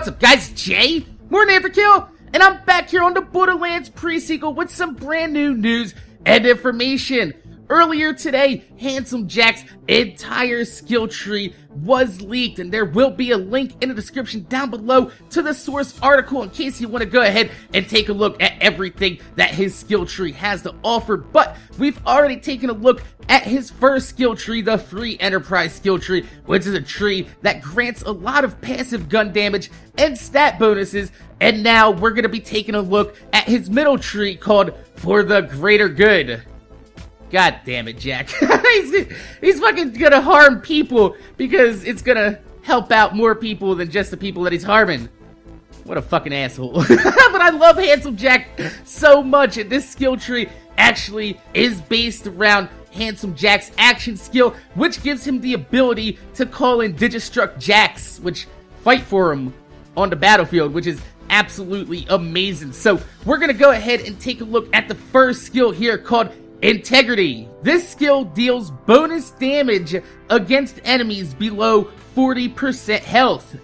What's up, guys? It's Jay, MorninafterKill, and I'm back here on the Borderlands pre-sequel with some brand new news and information. Earlier today, Handsome Jack's entire skill tree was leaked, and there will be a link in the description down below to the source article in case you want to go ahead and take a look at everything that his skill tree has to offer. But we've already taken a look at his first skill tree, the Free Enterprise skill tree, which is a tree that grants a lot of passive gun damage and stat bonuses. And now we're going to be taking a look at his middle tree called For the Greater Good. God damn it, Jack. he's fucking gonna harm people because it's gonna help out more people than just the people that he's harming. What a fucking asshole. But I love Handsome Jack so much, and this skill tree actually is based around Handsome Jack's action skill, which gives him the ability to call in Digistruct Jacks, which fight for him on the battlefield, which is absolutely amazing. So we're gonna go ahead and take a look at the first skill here called Integrity. This skill deals bonus damage against enemies below 40% health.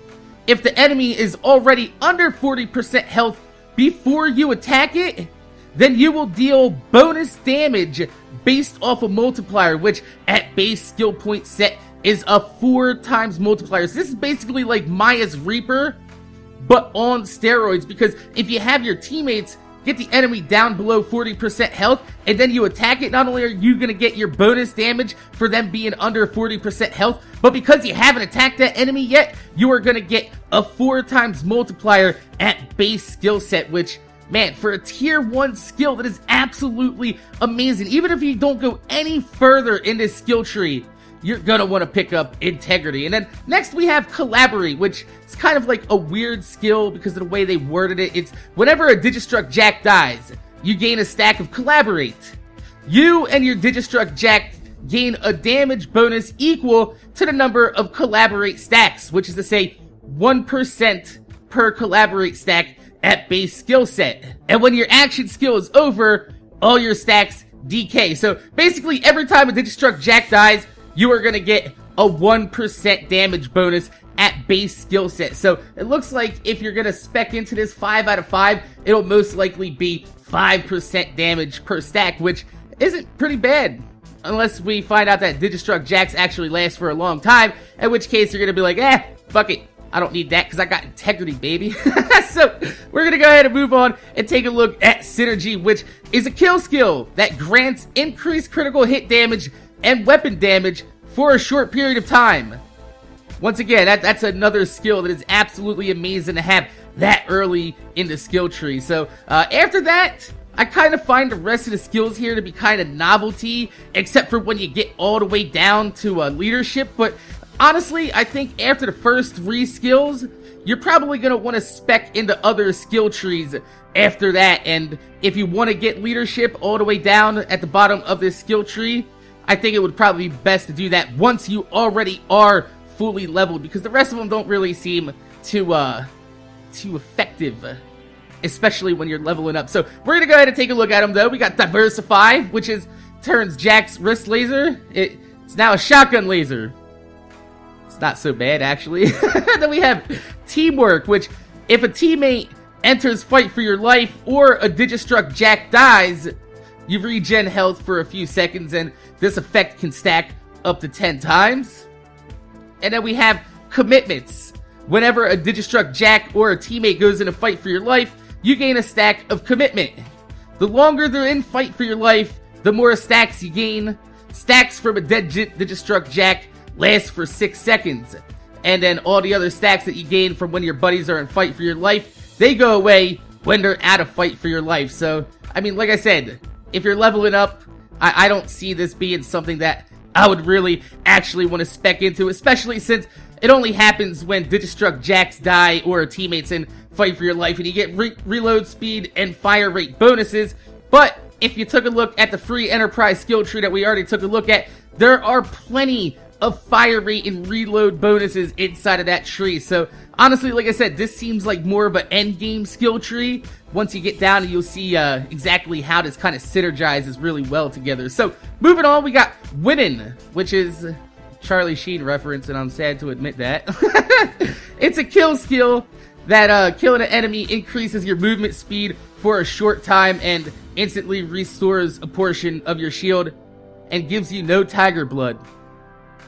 If the enemy is already under 40% health before you attack it, then you will deal bonus damage based off a multiplier, which at base skill point set is a 4 times multiplier. So this is basically like Maya's Reaper, but on steroids, because if you have your teammates get the enemy down below 40% health, and then you attack it, not only are you going to get your bonus damage for them being under 40% health, but because you haven't attacked that enemy yet, you are going to get a 4 times multiplier at base skill set, which, man, for a tier 1 skill, that is absolutely amazing. Even if you don't go any further in this skill tree, you're gonna want to pick up Integrity. And then next we have Collaborate, which is kind of like a weird skill because of the way they worded it. It's whenever a Digistruct Jack dies, you gain a stack of Collaborate. You and your Digistruct Jack gain a damage bonus equal to the number of Collaborate stacks, which is to say 1% per Collaborate stack at base skill set. And when your action skill is over, all your stacks decay. So basically every time a Digistruct Jack dies, you are going to get a 1% damage bonus at base skill set. So it looks like if you're going to spec into this 5 out of 5, it'll most likely be 5% damage per stack, which isn't pretty bad. Unless we find out that Digistruct Jacks actually last for a long time, in which case you're going to be like, fuck it. I don't need that because I got Integrity, baby. So we're going to go ahead and move on and take a look at Synergy, which is a kill skill that grants increased critical hit damage and weapon damage for a short period of time. Once again, that's another skill that is absolutely amazing to have that early in the skill tree. So after that, I kind of find the rest of the skills here to be kind of novelty, except for when you get all the way down to leadership. But honestly, I think after the first 3 skills, you're probably going to want to spec into other skill trees after that. And if you want to get leadership all the way down at the bottom of this skill tree, I think it would probably be best to do that once you already are fully leveled, because the rest of them don't really seem too effective, especially when you're leveling up. So we're gonna go ahead and take a look at them though. We got Diversify, which turns Jack's wrist laser. It's now a shotgun laser. It's not so bad, actually. Then we have Teamwork, which if a teammate enters Fight for Your Life or a Digistruct Jack dies, you regen health for a few seconds, and this effect can stack up to 10 times. And then we have Commitments. Whenever a Digistruct Jack or a teammate goes in a Fight for Your Life, you gain a stack of Commitment. The longer they're in Fight for Your Life, the more stacks you gain. Stacks from a dead Digistruct Jack last for 6 seconds. And then all the other stacks that you gain from when your buddies are in Fight for Your Life, they go away when they're out of Fight for Your Life. So, I mean, like I said, if you're leveling up, I don't see this being something that I would really actually want to spec into, especially since it only happens when Digistruct Jacks die or a teammate's in Fight for Your Life, and you get reload speed and fire rate bonuses. But if you took a look at the Free Enterprise skill tree that we already took a look at, there are plenty of fire rate and reload bonuses inside of that tree. So honestly, like I said, this seems like more of an end game skill tree. Once you get down, you'll see exactly how this kind of synergizes really well together. So moving on, we got Women, which is Charlie Sheen reference, and I'm sad to admit that. It's a kill skill that killing an enemy increases your movement speed for a short time and instantly restores a portion of your shield and gives you no tiger blood.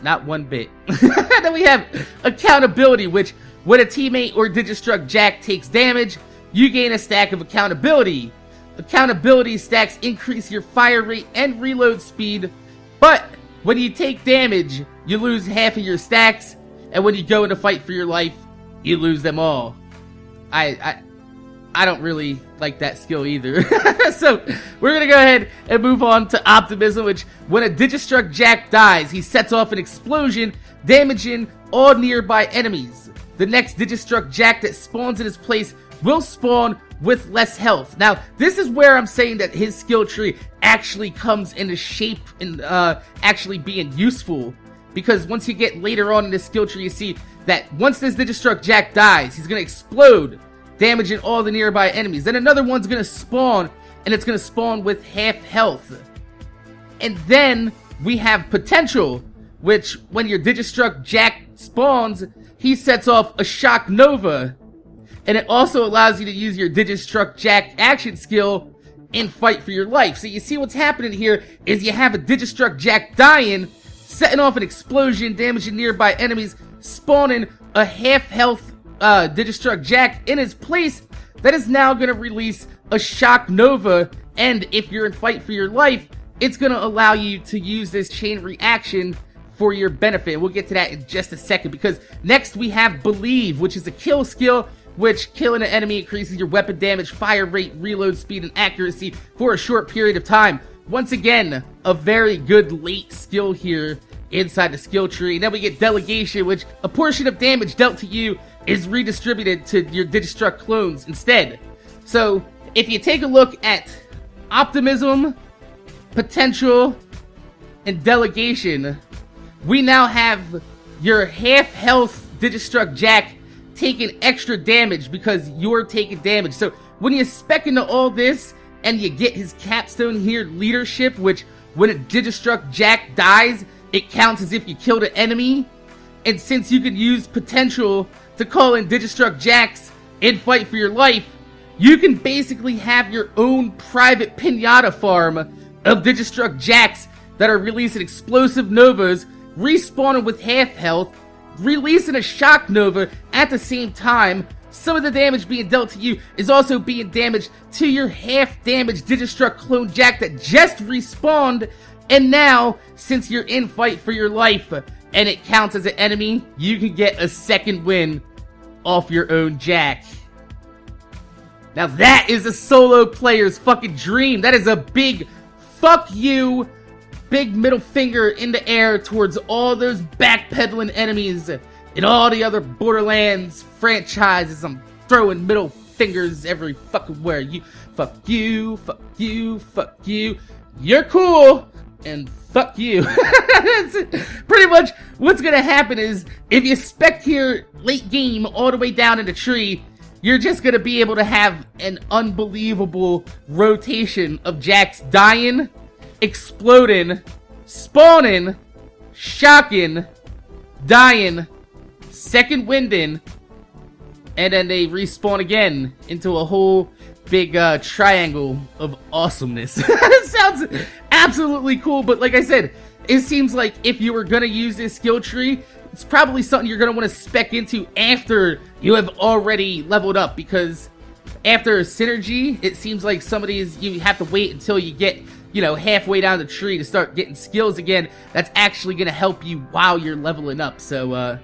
Not one bit. Then we have accountability, which when a teammate or Digistruct Jack takes damage, you gain a stack of accountability. Accountability stacks increase your fire rate and reload speed, but when you take damage, you lose half of your stacks, and when you go in a fight for your life, you lose them all. I don't really like that skill either. So we're gonna go ahead and move on to Optimism, which when a Digistruct Jack dies, he sets off an explosion, damaging all nearby enemies. The next Digistruct Jack that spawns in his place will spawn with less health. Now, this is where I'm saying that his skill tree actually comes into shape and actually being useful. Because once you get later on in this skill tree, you see that once this Digistruct Jack dies, he's gonna explode, damaging all the nearby enemies. Then another one's gonna spawn, and it's gonna spawn with half health. And then we have Potential, which when your Digistruct Jack spawns, he sets off a Shock Nova. And it also allows you to use your Digistruct Jack action skill and fight for your life. So you see what's happening here is you have a Digistruct Jack dying, setting off an explosion, damaging nearby enemies, spawning a half health Digistruct Jack in his place that is now going to release a Shock Nova, and if you're in fight for your life, it's going to allow you to use this chain reaction for your benefit. We'll get to that in just a second, because next we have Believe, which is a kill skill, which killing an enemy increases your weapon damage, fire rate, reload speed, and accuracy for a short period of time. Once again, a very good late skill here inside the skill tree. And then we get Delegation, which a portion of damage dealt to you is redistributed to your Digistruct clones instead. So, if you take a look at Optimism, Potential, and Delegation, we now have your half-health Digistruct Jack taking extra damage because you're taking damage. So, when you spec into all this, and you get his capstone here, Leadership, which when a Digistruct Jack dies, it counts as if you killed an enemy. And since you can use Potential to call in Digistruct Jacks and fight for your life, you can basically have your own private pinata farm of Digistruct Jacks that are releasing explosive novas, respawning with half health, releasing a Shock Nova at the same time. Some of the damage being dealt to you is also being damaged to your half-damaged Digistruct clone Jack that just respawned. And now, since you're in fight for your life and it counts as an enemy, you can get a second win off your own Jack. Now that is a solo player's fucking dream. That is a big fuck you, big middle finger in the air towards all those backpedaling enemies and all the other Borderlands franchises. I'm throwing middle fingers every fucking where. You, fuck you, fuck you, fuck you. You're cool, and fuck you. That's pretty much what's gonna happen is, if you spec here late game all the way down in the tree, you're just gonna be able to have an unbelievable rotation of Jacks dying, exploding, spawning, shocking, dying, second winding, and then they respawn again into a whole big triangle of awesomeness. It sounds absolutely cool, but like I said, it seems like if you were gonna use this skill tree, it's probably something you're gonna want to spec into after you have already leveled up, because after Synergy, it seems like some of these you have to wait until you get, you know, halfway down the tree to start getting skills again that's actually gonna help you while you're leveling up. So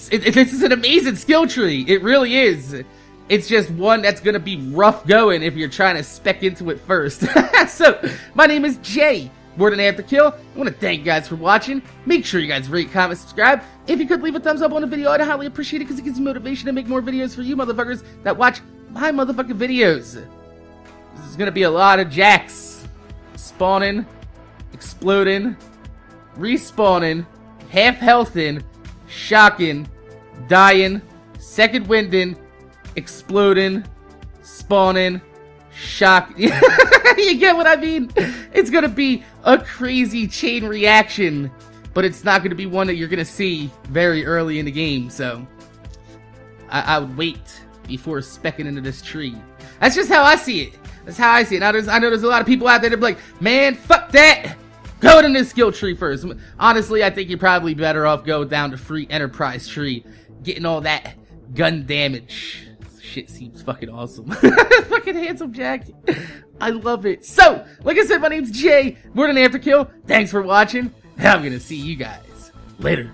it's an amazing skill tree. It really is. It's just one that's gonna be rough going if you're trying to spec into it first. So, my name is Jay, MorninafterKill. I want to thank you guys for watching. Make sure you guys rate, comment, subscribe. If you could leave a thumbs up on the video, I'd highly appreciate it, because it gives me motivation to make more videos for you motherfuckers that watch my motherfucking videos. This is gonna be a lot of Jacks. Spawning, exploding, respawning, half-healthing, shocking, dying, second winding, exploding, spawning, shock. You get what I mean? It's gonna be a crazy chain reaction, but it's not gonna be one that you're gonna see very early in the game. So I would wait before specking into this tree. That's just how I see it. That's how I see it. Now, I know there's a lot of people out there that be like, man, fuck that. Go to this skill tree first. Honestly, I think you're probably better off go down to free enterprise tree, getting all that gun damage. Shit seems fucking awesome. Fucking handsome Jack. I love it. So, like I said, my name's Jay, MorninafterKill. Thanks for watching, and I'm gonna see you guys later.